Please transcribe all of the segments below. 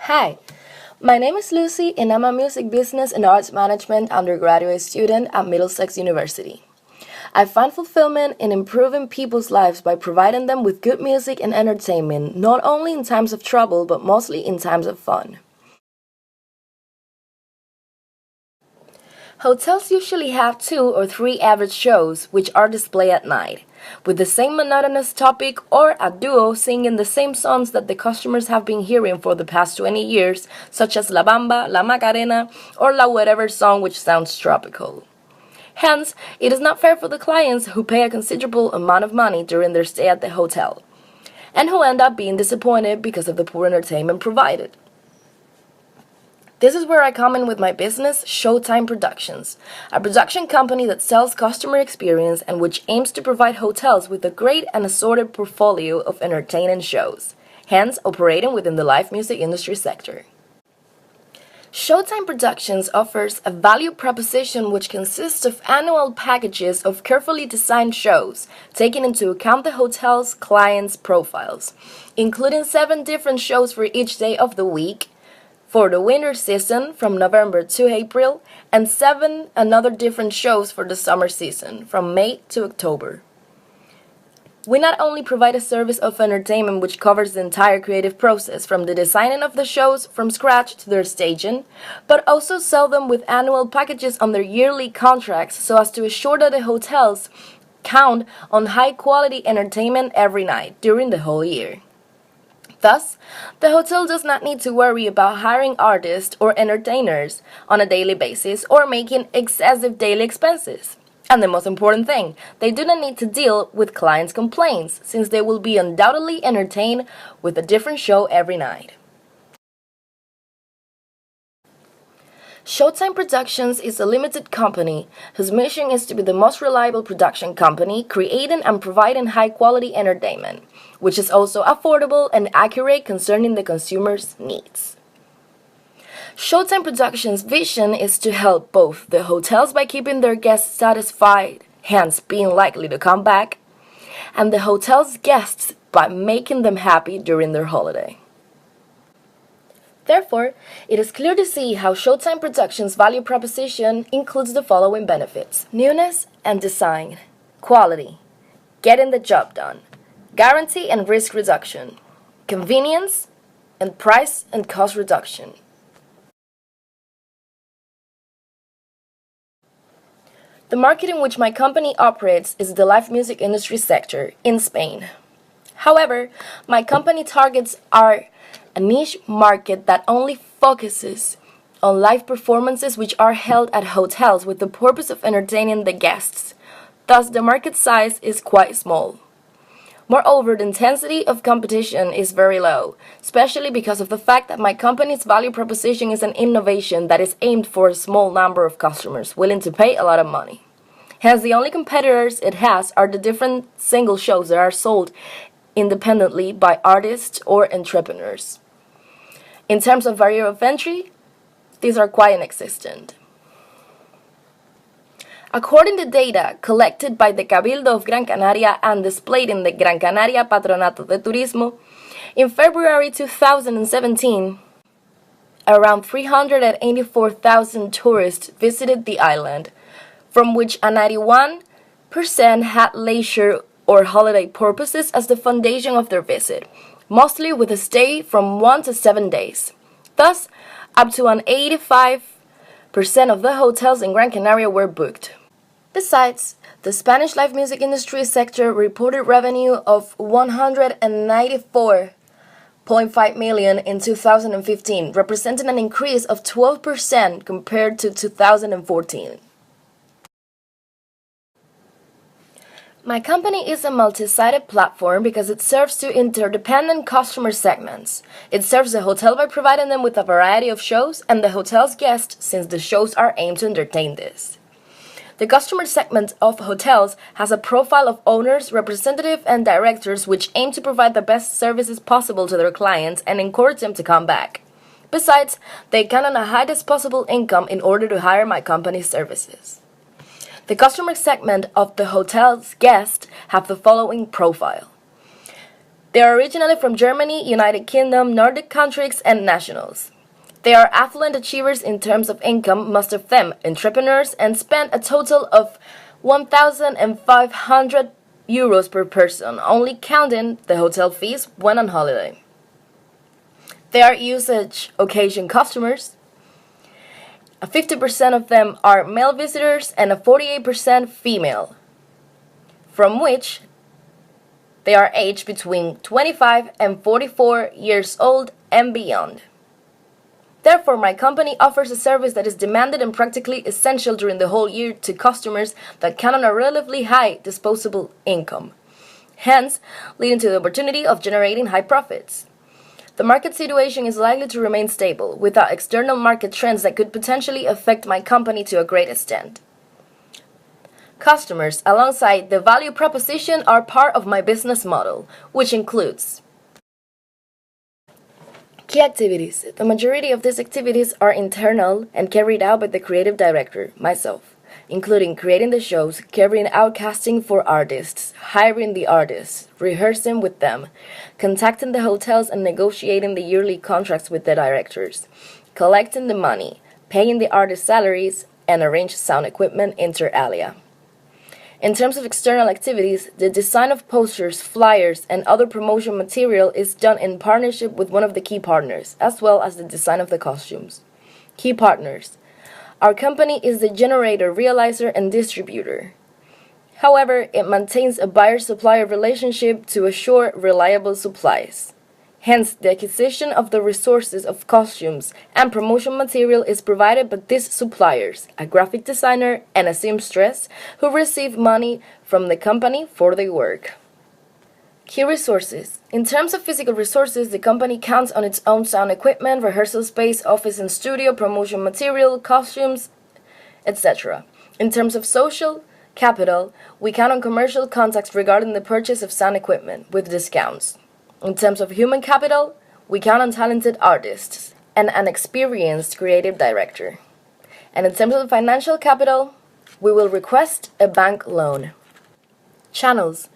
Hi, my name is Lucy and I'm a music business and arts management undergraduate student at Middlesex University. I find fulfillment in improving people's lives by providing them with good music and entertainment, not only in times of trouble but mostly in times of fun. Hotels usually have 2 or 3 average shows, which are displayed at night, with the same monotonous topic or a duo singing the same songs that the customers have been hearing for the past 20 years, such as La Bamba, La Macarena, or La Whatever song which sounds tropical. Hence, it is not fair for the clients who pay a considerable amount of money during their stay at the hotel, and who end up being disappointed because of the poor entertainment provided. This is where I come in with my business, Showtime Productions, a production company that sells customer experience and which aims to provide hotels with a great and assorted portfolio of entertaining shows, hence operating within the live music industry sector. Showtime Productions offers a value proposition which consists of annual packages of carefully designed shows, taking into account the hotel's clients' profiles, including 7 different shows for each day of the week, for the winter season from November to April, and 7 another different shows for the summer season from May to October. We not only provide a service of entertainment which covers the entire creative process from the designing of the shows from scratch to their staging, but also sell them with annual packages on their yearly contracts so as to assure that the hotels count on high quality entertainment every night during the whole year. Thus, the hotel does not need to worry about hiring artists or entertainers on a daily basis or making excessive daily expenses. And the most important thing, they do not need to deal with clients' complaints, since they will be undoubtedly entertained with a different show every night. Showtime Productions is a limited company whose mission is to be the most reliable production company, creating and providing high-quality entertainment, which is also affordable and accurate concerning the consumer's needs. Showtime Productions' vision is to help both the hotels by keeping their guests satisfied, hence being likely to come back, and the hotel's guests by making them happy during their holiday. Therefore, it is clear to see how Showtime Productions' value proposition includes the following benefits: newness and design, quality, getting the job done, guarantee and risk reduction, convenience, and price and cost reduction. The market in which my company operates is the live music industry sector in Spain. However, my company targets are a niche market that only focuses on live performances which are held at hotels with the purpose of entertaining the guests. Thus, the market size is quite small. Moreover, the intensity of competition is very low, especially because of the fact that my company's value proposition is an innovation that is aimed for a small number of customers willing to pay a lot of money. Hence, the only competitors it has are the different single shows that are sold independently by artists or entrepreneurs. In terms of barrier of entry, these are quite inexistent. According to data collected by the Cabildo of Gran Canaria and displayed in the Gran Canaria Patronato de Turismo, in February 2017, around 384,000 tourists visited the island, from which a 91% had leisure or holiday purposes as the foundation of their visit, mostly with a stay from 1 to 7 days. Thus, up to an 85% of the hotels in Gran Canaria were booked. Besides, the Spanish live music industry sector reported revenue of 194.5 million in 2015, representing an increase of 12% compared to 2014. My company is a multi-sided platform because it serves two interdependent customer segments. It serves the hotel by providing them with a variety of shows, and the hotel's guests since the shows are aimed to entertain this. The customer segment of hotels has a profile of owners, representatives, and directors which aim to provide the best services possible to their clients and encourage them to come back. Besides, they count on a highest possible income in order to hire my company's services. The customer segment of the hotel's guests have the following profile: They are originally from Germany, United Kingdom, Nordic countries, and nationals. They are affluent achievers in terms of income, most of them entrepreneurs, and spend a total of 1,500 euros per person, only counting the hotel fees when on holiday. They are usage occasion customers. 50% of them are male visitors and a 48% female, from which they are aged between 25 and 44 years old and beyond. Therefore, my company offers a service that is demanded and practically essential during the whole year to customers that count on a relatively high disposable income, hence leading to the opportunity of generating high profits. The market situation is likely to remain stable, without external market trends that could potentially affect my company to a great extent. Customers, alongside the value proposition, are part of my business model, which includes key activities. The majority of these activities are internal and carried out by the creative director, myself, including creating the shows, carrying out casting for artists, hiring the artists, rehearsing with them, contacting the hotels and negotiating the yearly contracts with the directors, collecting the money, paying the artists' salaries, and arrange sound equipment inter alia. In terms of external activities, the design of posters, flyers, and other promotion material is done in partnership with one of the key partners, as well as the design of the costumes. Key partners. Our company is the generator, realizer, and distributor. However, it maintains a buyer-supplier relationship to assure reliable supplies. Hence, the acquisition of the resources of costumes and promotion material is provided by these suppliers, a graphic designer and a seamstress, who receive money from the company for their work. Key resources. In terms of physical resources, the company counts on its own sound equipment, rehearsal space, office and studio, promotion material, costumes, etc. In terms of social capital, we count on commercial contacts regarding the purchase of sound equipment, with discounts. In terms of human capital, we count on talented artists and an experienced creative director. And in terms of financial capital, we will request a bank loan. Channels.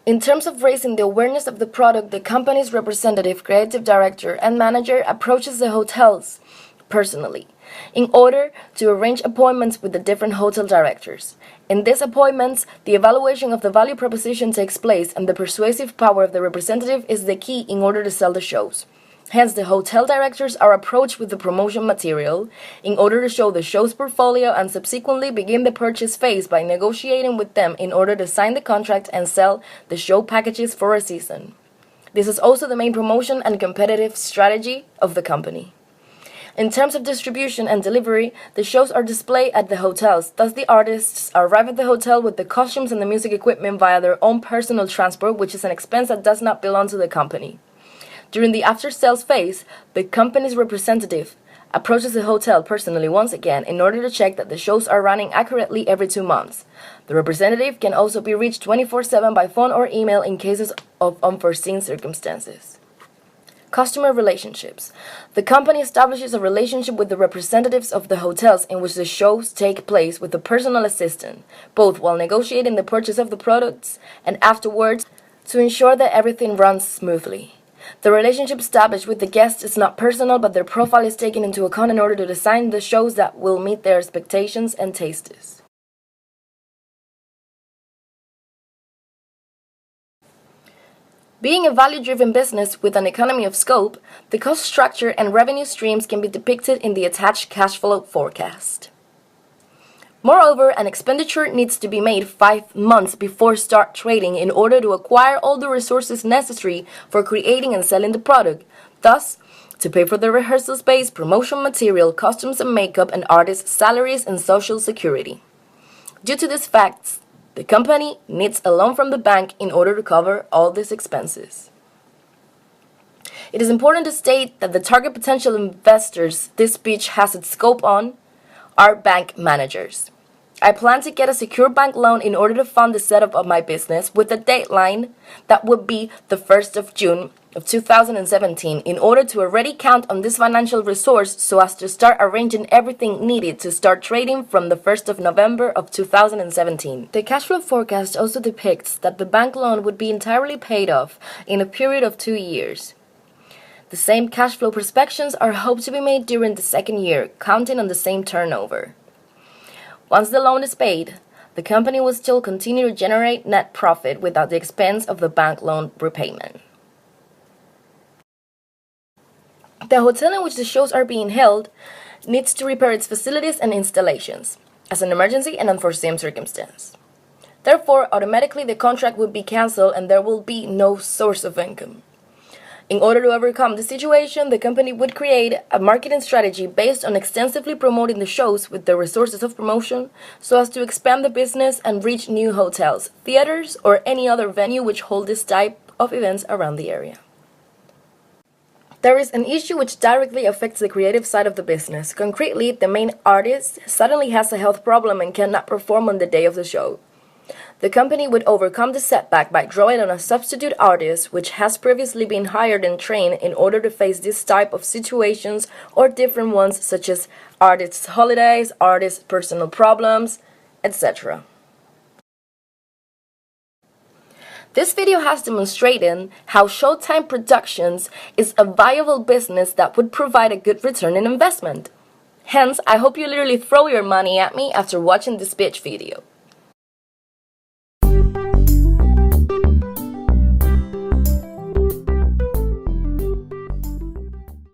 In terms of raising the awareness of the product, the company's representative, creative director, and manager approaches the hotels personally in order to arrange appointments with the different hotel directors. In these appointments, the evaluation of the value proposition takes place, and the persuasive power of the representative is the key in order to sell the shows. Hence, the hotel directors are approached with the promotion material in order to show the show's portfolio and subsequently begin the purchase phase by negotiating with them in order to sign the contract and sell the show packages for a season. This is also the main promotion and competitive strategy of the company. In terms of distribution and delivery, the shows are displayed at the hotels, thus the artists arrive at the hotel with the costumes and the music equipment via their own personal transport, which is an expense that does not belong to the company. During the after-sales phase, the company's representative approaches the hotel personally once again in order to check that the shows are running accurately every 2 months. The representative can also be reached 24/7 by phone or email in cases of unforeseen circumstances. Customer relationships. The company establishes a relationship with the representatives of the hotels in which the shows take place with a personal assistant, both while negotiating the purchase of the products and afterwards, to ensure that everything runs smoothly. The relationship established with the guests is not personal, but their profile is taken into account in order to design the shows that will meet their expectations and tastes. Being a value-driven business with an economy of scope, the cost structure and revenue streams can be depicted in the attached cash flow forecast. Moreover, an expenditure needs to be made 5 months before start trading in order to acquire all the resources necessary for creating and selling the product, thus, to pay for the rehearsal space, promotion material, costumes and makeup, and artists' salaries and social security. Due to these facts, the company needs a loan from the bank in order to cover all these expenses. It is important to state that the target potential investors this speech has its scope on are bank managers. I plan to get a secure bank loan in order to fund the setup of my business with a deadline that would be the 1st of June of 2017 in order to already count on this financial resource so as to start arranging everything needed to start trading from the 1st of November of 2017. The cash flow forecast also depicts that the bank loan would be entirely paid off in a period of 2 years. The same cash flow prospections are hoped to be made during the second year, counting on the same turnover. Once the loan is paid, the company will still continue to generate net profit without the expense of the bank loan repayment. The hotel in which the shows are being held needs to repair its facilities and installations as an emergency and unforeseen circumstance. Therefore, automatically the contract would be canceled and there will be no source of income. In order to overcome the situation, the company would create a marketing strategy based on extensively promoting the shows with the resources of promotion so as to expand the business and reach new hotels, theaters, or any other venue which hold this type of events around the area. There is an issue which directly affects the creative side of the business. Concretely, the main artist suddenly has a health problem and cannot perform on the day of the show. The company would overcome the setback by drawing on a substitute artist which has previously been hired and trained in order to face this type of situations or different ones such as artists' holidays, artists' personal problems, etc. This video has demonstrated how Showtime Productions is a viable business that would provide a good return on investment. Hence, I hope you literally throw your money at me after watching this pitch video.